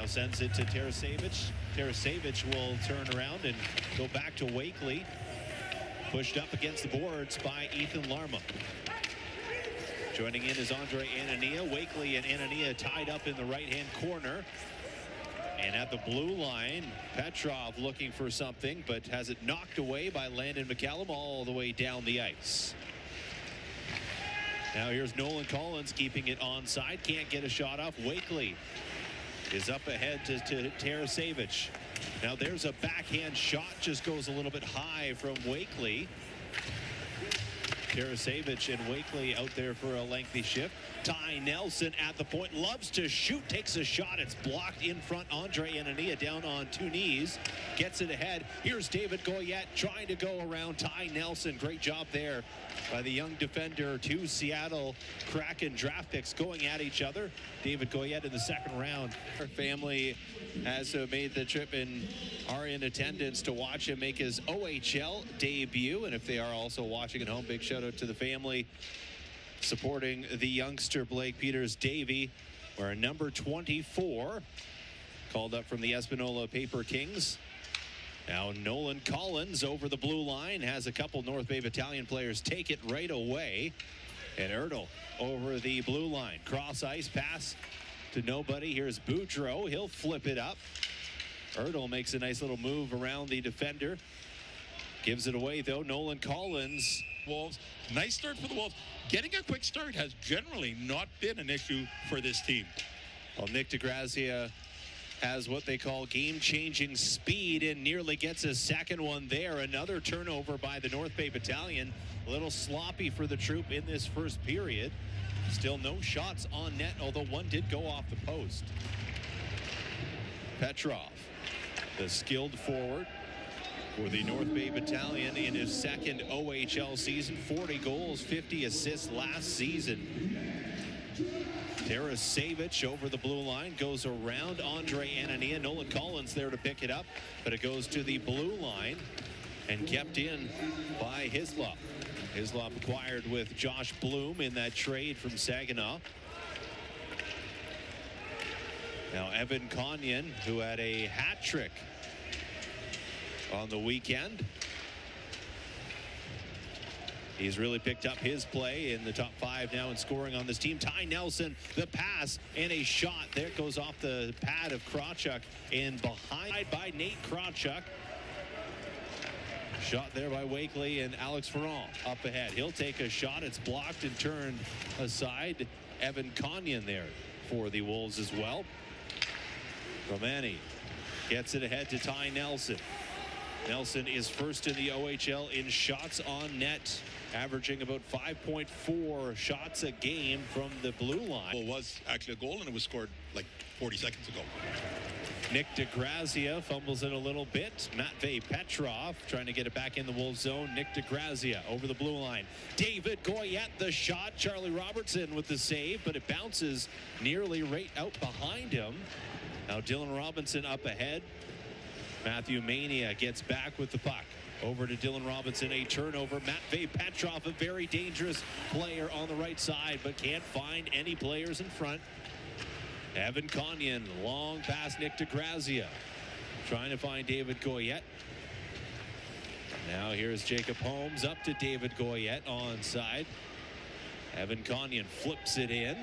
Now sends it to Tarasevic. Tarasevic will turn around and go back to Wakely. Pushed up against the boards by Ethan Larma. Joining in is Andre Anania. Wakely and Anania tied up in the right-hand corner. And at the blue line, Petrov looking for something, but has it knocked away by Landon McCallum all the way down the ice. Now here's Nolan Collins keeping it onside. Can't get a shot off. Wakely is up ahead to Tarasevic. Now there's a backhand shot, just goes a little bit high from Wakely. Tarasevic and Wakely out there for a lengthy shift. Ty Nelson at the point, loves to shoot, takes a shot. It's blocked in front. Andre Anania down on two knees, gets it ahead. Here's David Goyette trying to go around Ty Nelson. Great job there by the young defender. Two Seattle Kraken draft picks going at each other. David Goyette in the second round. Our family has made the trip and are in attendance to watch him make his OHL debut. And if they are also watching at home, big shout out to the family supporting the youngster Blake Peters-Davy, where number 24 called up from the Espanola Paper Kings. Now Nolan Collins over the blue line, has a couple North Bay Battalion players take it right away. And Ertl over the blue line, cross ice pass to nobody. Here's Boudreau, he'll flip it up. Ertl makes a nice little move around the defender, gives it away though. Nolan Collins. Wolves, nice start for the Wolves. Getting a quick start has generally not been an issue for this team. Well, Nick DeGrazia has what they call game-changing speed and nearly gets a second one there. Another turnover by the North Bay Battalion. A little sloppy for the troop in this first period. Still no shots on net, although one did go off the post. Petrov, the skilled forward for the North Bay Battalion in his second OHL season. 40 goals, 50 assists last season. Tarasevic over the blue line, goes around Andre Anania. Nolan Collins there to pick it up, but it goes to the blue line and kept in by Hislop. Hislop acquired with Josh Bloom in that trade from Saginaw. Now Evan Conyon, who had a hat trick on the weekend. He's really picked up his play in the top 5 now in scoring on this team. Ty Nelson, the pass and a shot. There goes off the pad of Krawchuk and behind by Nate Krawchuk. Shot there by Wakely and Alex Ferrand up ahead. He'll take a shot. It's blocked and turned aside. Evan Conyon there for the Wolves as well. Romani gets it ahead to Ty Nelson. Nelson is first in the OHL in shots on net, averaging about 5.4 shots a game from the blue line. Well, it was actually a goal, and it was scored like 40 seconds ago. Nick DeGrazia fumbles it a little bit. Matvey Petrov trying to get it back in the Wolves zone. Nick DeGrazia over the blue line. David Goyette the shot. Charlie Robertson with the save, but it bounces nearly right out behind him. Now Dylan Robinson up ahead. Matthew Mania gets back with the puck. Over to Dylan Robinson, a turnover. Matvey Petrov, a very dangerous player on the right side, but can't find any players in front. Evan Conyon, long pass Nick DeGrazia. Trying to find David Goyette. Now here's Jacob Holmes up to David Goyette onside. Evan Conyon flips it in.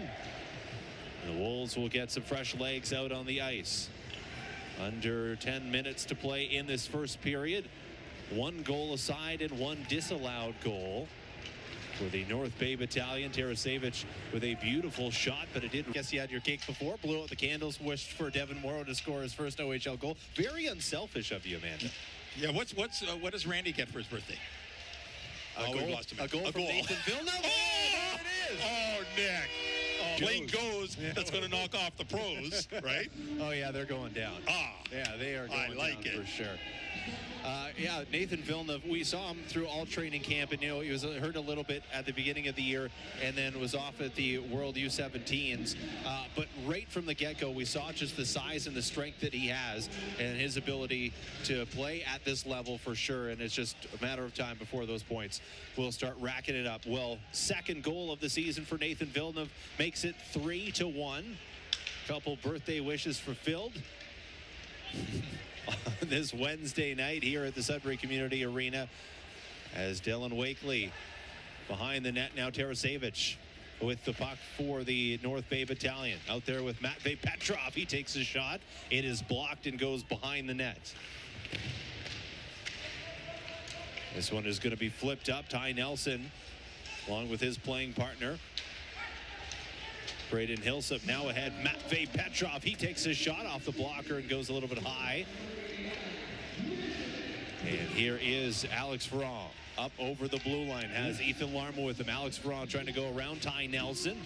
The Wolves will get some fresh legs out on the ice. Under 10 minutes to play in this first period. 1 goal aside and 1 disallowed goal for the North Bay Battalion. Tarasevic with a beautiful shot, but it didn't. Guess you had your cake before. Blew out the candles. Wished for Devin Morrow to score his first OHL goal. Very unselfish of you, Amanda. Yeah, what does Randy get for his birthday? A goal from Nathan Villeneuve. Oh, there it is. Oh, Nick. Plane goes, that's going to knock off the pros, right? Oh, yeah, they're going down. Yeah, they are going down for sure. Yeah, Nathan Villeneuve, we saw him through all training camp, and you know he was hurt a little bit at the beginning of the year and then was off at the World U17s, but right from the get-go we saw just the size and the strength that he has and his ability to play at this level for sure, and it's just a matter of time before those points will start racking it up. Well, second goal of the season for Nathan Villeneuve makes it 3-1. Couple birthday wishes fulfilled on this Wednesday night here at the Sudbury Community Arena, as Dylan Wakely behind the net now. Tarasevich with the puck for the North Bay Battalion. Out there with Matvey Petrov. He takes a shot. It is blocked and goes behind the net. This one is going to be flipped up. Ty Nelson, along with his playing partner, Braden Hillsup, now ahead. Matvey Petrov. He takes a shot off the blocker and goes a little bit high. And here is Alex Ferrand. Up over the blue line, has Ethan Larma with him. Alex Ferrand trying to go around Ty Nelson.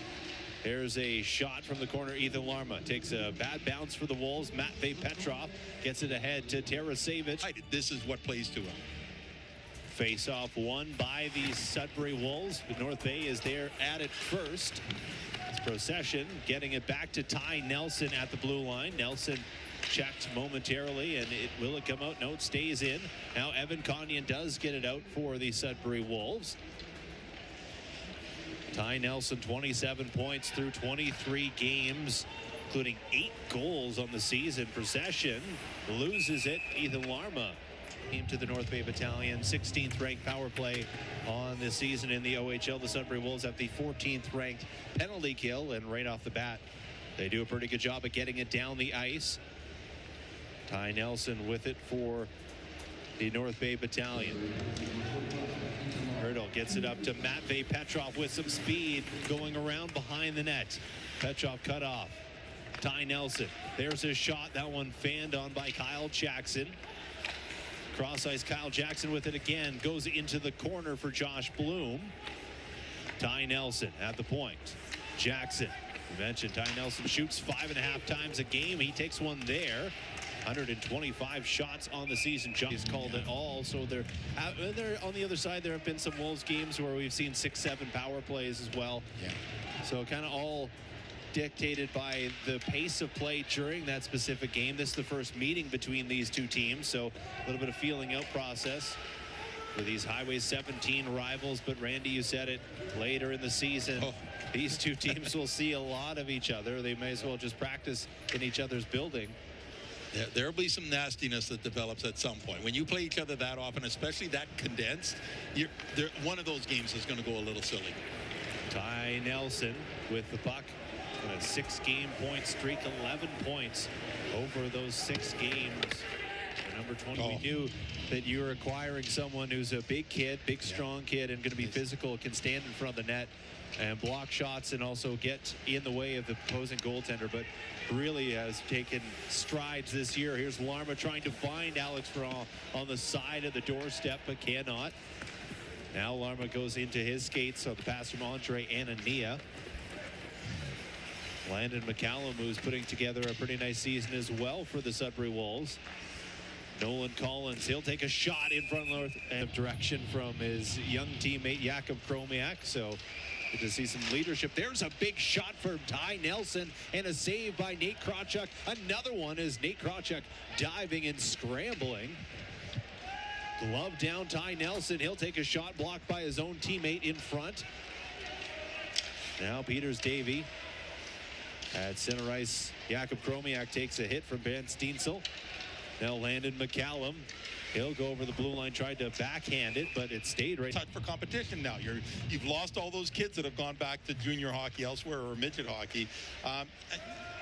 There's a shot from the corner. Ethan Larma takes a bad bounce for the Wolves. Matvey Petrov gets it ahead to Tarasevich. This is what plays to him. Face-off won by the Sudbury Wolves, but North Bay is there at it first. It's Procession getting it back to Ty Nelson at the blue line. Nelson checked momentarily, and will it come out? No, it stays in. Now Evan Conyon does get it out for the Sudbury Wolves. Ty Nelson, 27 points through 23 games, including 8 goals on the season. Procession loses it. Ethan Larma came to the North Bay Battalion, 16th ranked power play on this season in the OHL. The Sudbury Wolves have the 14th ranked penalty kill, and right off the bat, they do a pretty good job of getting it down the ice. Ty Nelson with it for the North Bay Battalion. Hurdle gets it up to Matvey Petrov with some speed going around behind the net. Petrov cut off. Ty Nelson, there's his shot. That one fanned on by Kyle Jackson. Cross ice, Kyle Jackson with it again. Goes into the corner for Josh Bloom. Ty Nelson at the point. Jackson, we mentioned Ty Nelson shoots 5.5 times a game. He takes one there. 125 shots on the season. He's called it all. So they're on the other side. There have been some Wolves games where we've seen 6-7 power plays as well. Yeah. So kind of all dictated by the pace of play during that specific game. This is the first meeting between these two teams, so a little bit of feeling out process for these Highway 17 rivals. But Randy, you said it, later in the season, these two teams will see a lot of each other. They may as well just practice in each other's building. Yeah, there'll be some nastiness that develops at some point. When you play each other that often, especially that condensed, one of those games is going to go a little silly. Ty Nelson with the puck. On a 6-game point streak, 11 points over those 6 games. Number 20, we knew that you were acquiring someone who's a big kid, big strong kid, and going to be physical, can stand in front of the net and block shots and also get in the way of the opposing goaltender, but really has taken strides this year. Here's Larma trying to find Alex Ferrand on the side of the doorstep, but cannot. Now Larma goes into his skates on the pass from Andre Anania. Landon McCallum, who's putting together a pretty nice season as well for the Sudbury Wolves. Nolan Collins, he'll take a shot in front of direction from his young teammate Jakub Kromiak. So good to see some leadership. There's a big shot for Ty Nelson and a save by Nate Krawchuk. Another one is Nate Krawchuk diving and scrambling. Glove down Ty Nelson. He'll take a shot blocked by his own teammate in front. Now Peters Davey. At center ice, Jakub Kromiak takes a hit from Ben Steensel. Now Landon McCallum, he'll go over the blue line, tried to backhand it, but it stayed right. Touch for competition now. You've lost all those kids that have gone back to junior hockey elsewhere or midget hockey.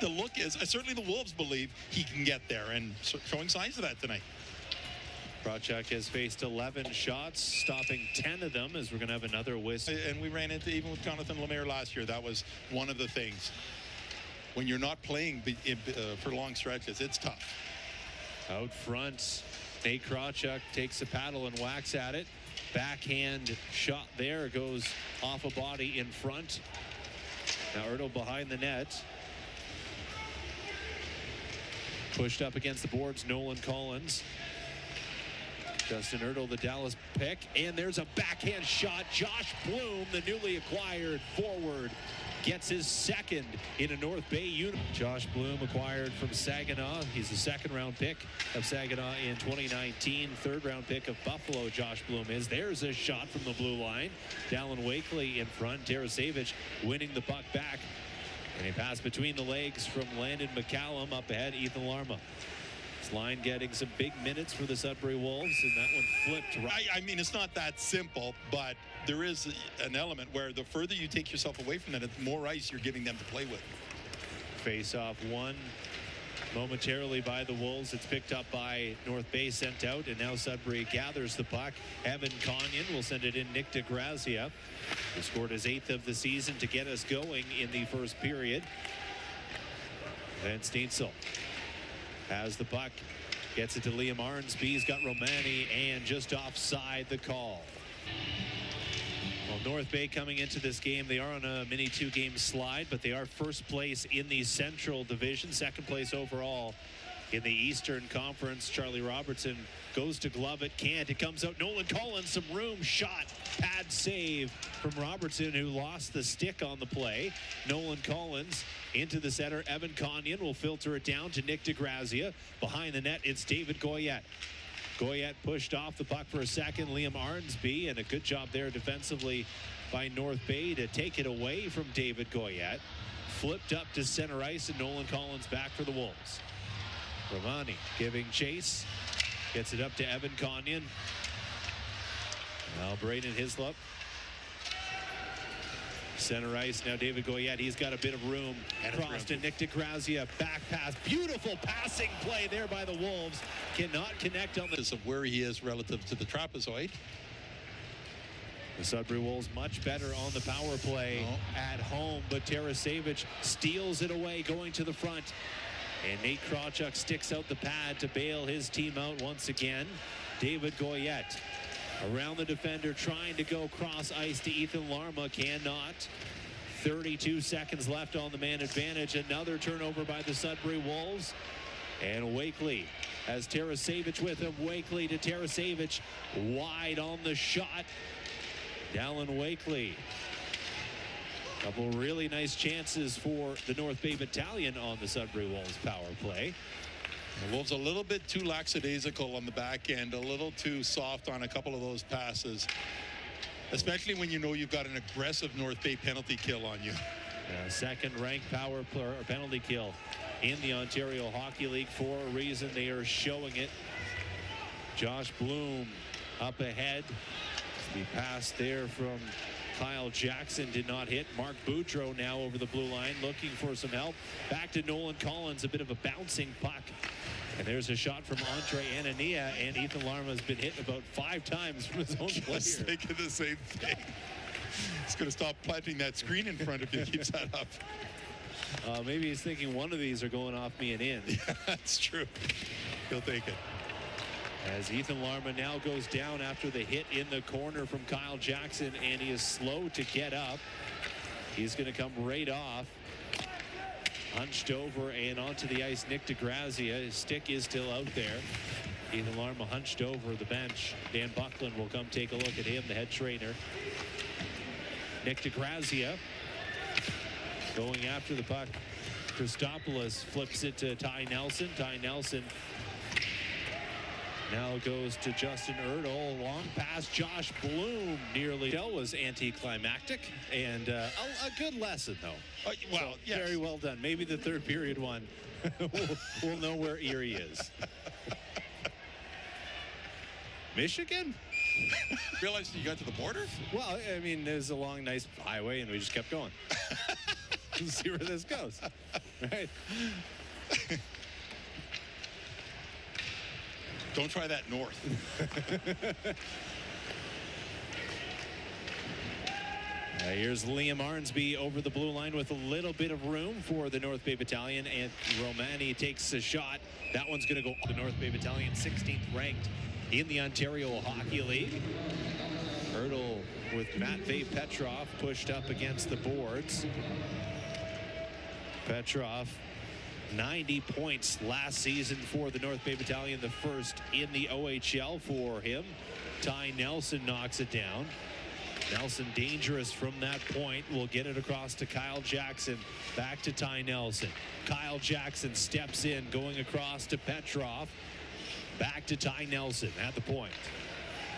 The look is, certainly the Wolves believe he can get there, and showing signs of that tonight. Krawchuk has faced 11 shots, stopping 10 of them, as we're going to have another whistle. And we ran into, even with Jonathan Lemaire last year, that was one of the things. When you're not playing for long stretches, it's tough. Out front, Nate Krawchuk takes a paddle and whacks at it. Backhand shot there, goes off a body in front. Now Ertl behind the net. Pushed up against the boards, Nolan Collins. Justin Ertl, the Dallas pick, and there's a backhand shot. Josh Bloom, the newly acquired forward, gets his second in a North Bay unit. Josh Bloom acquired from Saginaw. He's a second-round pick of Saginaw in 2019. Third-round pick of Buffalo, Josh Bloom is. There's a shot from the blue line. Dallin Wakely in front. Tarasevich winning the puck back And a pass between the legs from Landon McCallum. Up ahead, Ethan Larma. This line getting some big minutes for the Sudbury Wolves, and that one flipped right. I mean, it's not that simple, but there is an element where the further you take yourself away from that, the more ice you're giving them to play with. Face off one momentarily by the Wolves. It's picked up by North Bay, sent out, and now Sudbury gathers the puck. Evan Conyon will send it in. Nick DeGrazia, who scored his 8th of the season to get us going in the first period. Van Steensel has the puck, gets it to Liam Arnsby. He's got Romani, and just offside the call. Well, North Bay coming into this game, they are on a mini 2-game slide, but they are first place in the Central Division, second place overall in the Eastern Conference. Charlie Robertson goes to glove it, can't. It comes out. Nolan Collins, some room, shot, pad save from Robertson, who lost the stick on the play. Nolan Collins into the center. Evan Conyon will filter it down to Nick DeGrazia. Behind the net, it's David Goyette. Goyette pushed off the puck for a second. Liam Arnsby, and a good job there defensively by North Bay to take it away from David Goyette. Flipped up to center ice, and Nolan Collins back for the Wolves. Romani giving chase. Gets it up to Evan Conyon. Now Braden Hislop. Center ice now, David Goyette. He's got a bit of room. Cross to Nick DeGrazia. Back pass. Beautiful passing play there by the Wolves. Cannot connect on the of where he is relative to the trapezoid. The Sudbury Wolves much better on the power play at home, but Tarasevic steals it away, going to the front. And Nate Krawchuk sticks out the pad to bail his team out once again. David Goyette around the defender, trying to go cross ice to Ethan Larma, cannot. 32 seconds left on the man advantage. Another turnover by the Sudbury Wolves. And Wakely has Tarasevic with him. Wakely to Tarasevic, wide on the shot. Dallin Wakely. Couple really nice chances for the North Bay Battalion on the Sudbury Wolves power play. The Wolves a little bit too lackadaisical on the back end, a little too soft on a couple of those passes, especially when you know you've got an aggressive North Bay penalty kill on you. Second ranked power play or penalty kill in the Ontario Hockey League for a reason. They are showing it. Josh Bloom up ahead. The pass there from Kyle Jackson did not hit. Mark Boudreau now over the blue line looking for some help. Back to Nolan Collins, a bit of a bouncing puck. And there's a shot from Andre Anania, and Ethan Larma has been hit about 5 times from his own player. Just thinking the same thing. He's going to stop planting that screen in front if he keeps that up. Maybe he's thinking one of these are going off me and in. Yeah, that's true. He'll take it. As Ethan Larma now goes down after the hit in the corner from Kyle Jackson, and he is slow to get up. He's going to come right off. Hunched over and onto the ice, Nick DeGrazia. His stick is still out there. Ethan Larma hunched over the bench. Dan Buckland will come take a look at him, the head trainer. Nick DeGrazia going after the puck. Christopoulos flips it to Ty Nelson. Ty Nelson now goes to Justin Erdahl. Long pass. Josh Bloom nearly. That was anticlimactic and a good lesson, though. Well, so, yes. Very well done. Maybe the third period one we'll know where Erie is. Michigan? Realized you got to the border? Well, I mean, there's a long, nice highway, and we just kept going. Let's see where this goes. Right? Don't try that north. Here's Liam Arnsby over the blue line with a little bit of room for the North Bay Battalion, and Romani takes a shot. That one's going to go to the North Bay Battalion, 16th ranked in the Ontario Hockey League. Erdahl with Matvey Petrov pushed up against the boards. Petrov, 90 points last season for the North Bay Battalion, the first in the OHL for him. Ty Nelson knocks it down. Nelson dangerous from that point. Will get it across to Kyle Jackson. Back to Ty Nelson. Kyle Jackson steps in, going across to Petrov. Back to Ty Nelson at the point.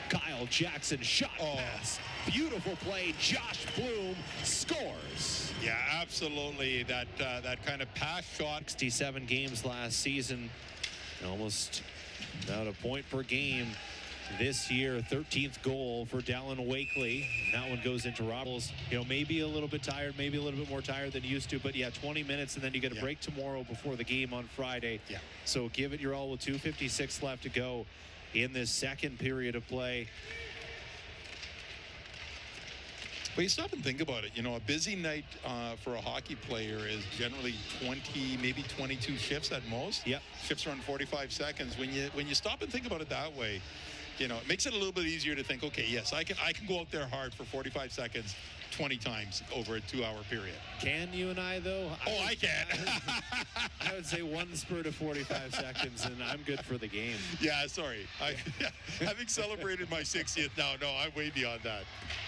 Kyle Jackson shot pass. Beautiful play. Josh Bloom scores. Yeah, absolutely. That kind of pass shot. 67 games last season. Almost about a point per game this year. 13th goal for Dallin Wakely. That one goes into Robles. You know, maybe a little bit tired, maybe a little bit more tired than used to, but yeah, 20 minutes, and then you get a break tomorrow before the game on Friday. Yeah. So give it your all with 2:56 left to go in this second period of play. But you stop and think about it. You know, a busy night for a hockey player is generally 20, maybe 22 shifts at most. Yep. Shifts run 45 seconds. When you stop and think about it that way, you know, it makes it a little bit easier to think, okay, yes, I can go out there hard for 45 seconds 20 times over a 2-hour period. Can you and I, though? I can. I would say one spurt of 45 seconds, and I'm good for the game. Yeah, sorry. Having celebrated my 60th now, no, I'm way beyond that.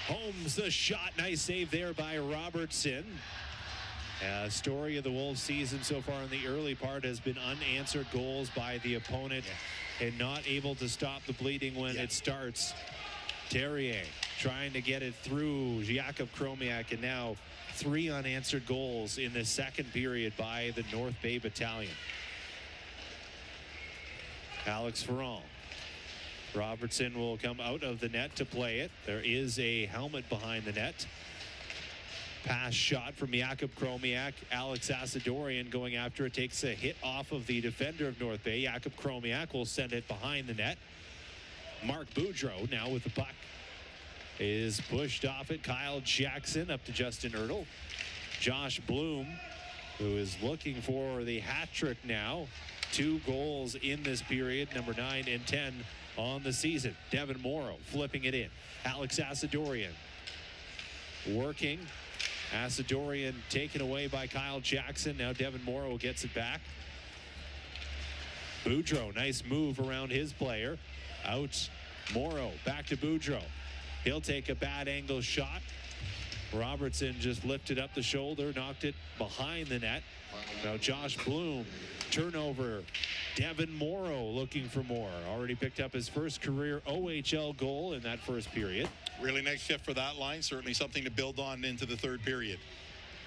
Holmes, the shot. Nice save there by Robertson. Story of the Wolves season so far in the early part has been unanswered goals by the opponent and not able to stop the bleeding when it starts. Terrier trying to get it through Jakub Kromiak, and now 3 unanswered goals in the second period by the North Bay Battalion. Alex Ferrand. Robertson will come out of the net to play it. There is a helmet behind the net. Pass shot from Jakub Kromiak. Alex Asadorian going after it, takes a hit off of the defender of North Bay. Jakub Kromiak will send it behind the net. Mark Boudreau now with the puck is pushed off it. Kyle Jackson up to Justin Ertl. Josh Bloom, who is looking for the hat trick now. 2 goals in this period, number 9 and 10 on the season. Devin Morrow flipping it in. Alex Asadorian working. Asadorian taken away by Kyle Jackson. Now Devin Morrow gets it back. Boudreau, nice move around his player. Out. Morrow back to Boudreau. He'll take a bad angle shot. Robertson just lifted up the shoulder, knocked it behind the net. Now Josh Bloom, turnover. Devin Morrow looking for more. Already picked up his first career OHL goal in that first period. Really nice shift for that line. Certainly something to build on into the third period.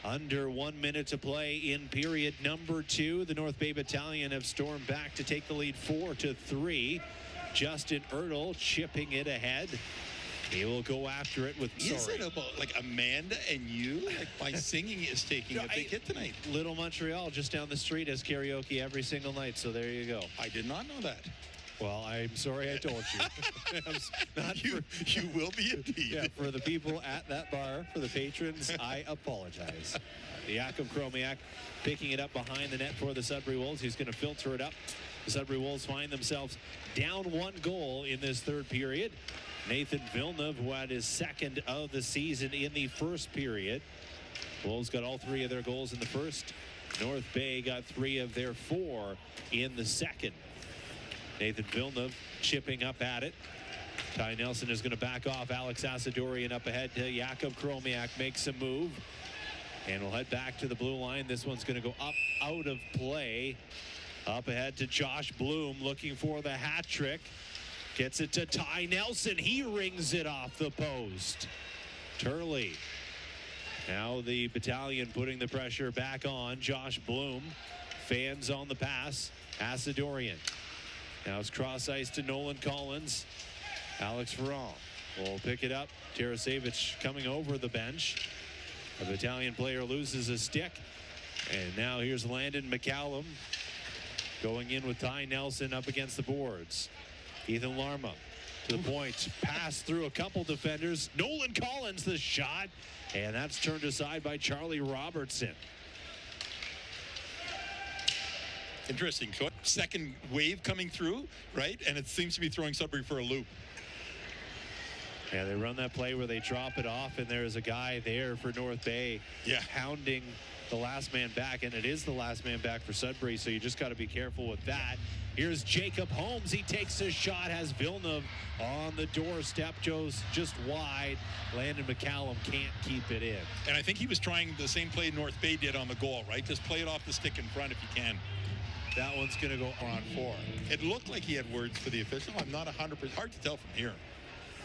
Under 1 minute to play in period number 2. The North Bay Battalion have stormed back to take the lead 4-3. Justin Ertl chipping it ahead. He will go after it with Is it about like Amanda and you? Like my singing is taking a big hit tonight. Little Montreal just down the street has karaoke every single night, so there you go. I did not know that. Well, I'm sorry I told you. You will be appeased. Yeah, for the people at that bar, for the patrons, I apologize. Jakub Kromiak picking it up behind the net for the Sudbury Wolves. He's going to filter it up. The Sudbury Wolves find themselves down 1 goal in this third period. Nathan Villeneuve, who had his second of the season in the first period. Wolves got all 3 of their goals in the first. North Bay got 3 of their 4 in the second. Nathan Villeneuve chipping up at it. Ty Nelson is going to back off. Alex Asadorian up ahead to Jakub Kromiak, makes a move. And we'll head back to the blue line. This one's going to go up, out of play. Up ahead to Josh Bloom, looking for the hat trick. Gets it to Ty Nelson. He rings it off the post. Turley. Now the Battalion putting the pressure back on. Josh Bloom. Fans on the pass. Asadorian. Now it's cross ice to Nolan Collins. Alex Ferrand will pick it up. Tarasevich coming over the bench. A Battalion player loses a stick. And now here's Landon McCallum going in with Ty Nelson up against the boards. Ethan Larma to the point. Pass through a couple defenders. Nolan Collins the shot. And that's turned aside by Charlie Robertson. Interesting choice. Second wave coming through, right? And it seems to be throwing Sudbury for a loop. Yeah, they run that play where they drop it off, and there's a guy there for North Bay hounding the last man back, and it is the last man back for Sudbury, so you just got to be careful with that. Here's Jacob Holmes. He takes a shot, has Villeneuve on the doorstep. Joe's just wide. Landon McCallum can't keep it in. And I think he was trying the same play North Bay did on the goal, right? Just play it off the stick in front if you can. That one's going to go on 4. It looked like he had words for the official. I'm not 100%. Hard to tell from here.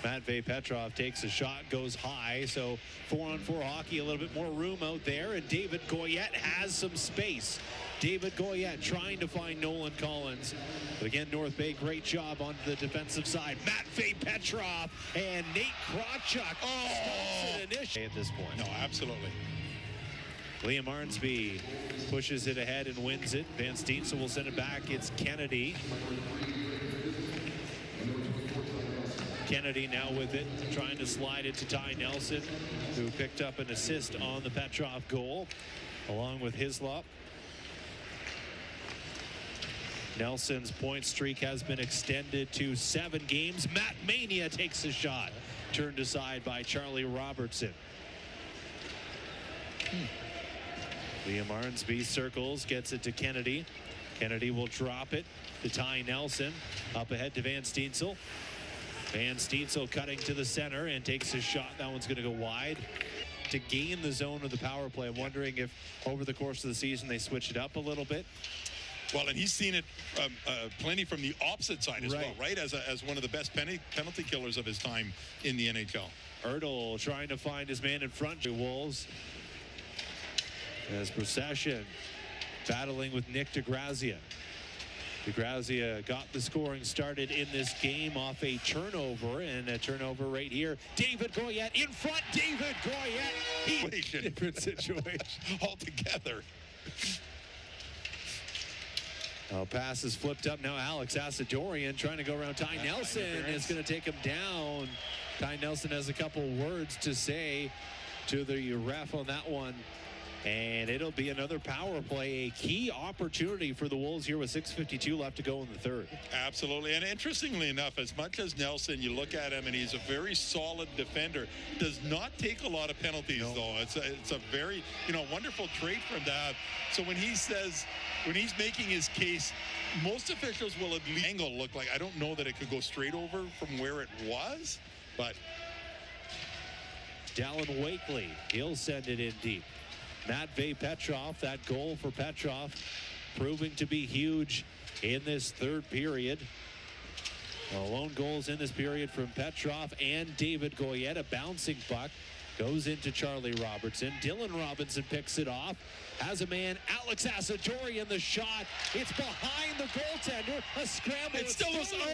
Matvei Petrov takes a shot, goes high, so 4-on-4 hockey, a little bit more room out there, and David Goyette has some space. David Goyette trying to find Nolan Collins. But again, North Bay, great job on the defensive side. Matvei Petrov and Nate Krawchuk stops it initially at this point. No, absolutely. Liam Arnsby pushes it ahead and wins it. Van Steensel will send it back. It's Kennedy. Kennedy now with it, trying to slide it to Ty Nelson, who picked up an assist on the Petrov goal, along with Hislop. Nelson's point streak has been extended to 7 games. Matt Mania takes a shot, turned aside by Charlie Robertson. Liam Arnsby circles, gets it to Kennedy. Kennedy will drop it to Ty Nelson. Up ahead to Van Steensel. Van Steensel cutting to the center and takes a shot. That one's going to go wide. To gain the zone of the power play, I'm wondering if over the course of the season they switch it up a little bit. Well, and he's seen it plenty from the opposite side as well, right? As one of the best penalty killers of his time in the NHL. Ertl trying to find his man in front. Wolves as Procession battling with Nick DeGrazia. DeGrazia got the scoring started in this game off a turnover, and a turnover right here. David Goyette in front. David Goyette. Different situation altogether. Pass is flipped up now. Alex Asadorian trying to go around Ty Nelson. It's going to take him down. Ty Nelson has a couple words to say to the ref on that one. And it'll be another power play, a key opportunity for the Wolves here with 6:52 left to go in the third. Absolutely, and interestingly enough, as much as Nelson, you look at him and he's a very solid defender, does not take a lot of penalties though. It's a very, wonderful trait for him to have. So when he's making his case, most officials will at least angle look like, I don't know that it could go straight over from where it was, but. Dallin Wakely, he'll send it in deep. Matvei Petrov, that goal for Petrov proving to be huge in this third period. Lone goals in this period from Petrov and David Goyette. A bouncing puck goes into Charlie Robertson. Dylan Robinson picks it off. Has a man, Alex Asadorian, the shot. It's behind the goaltender. A scramble. It's still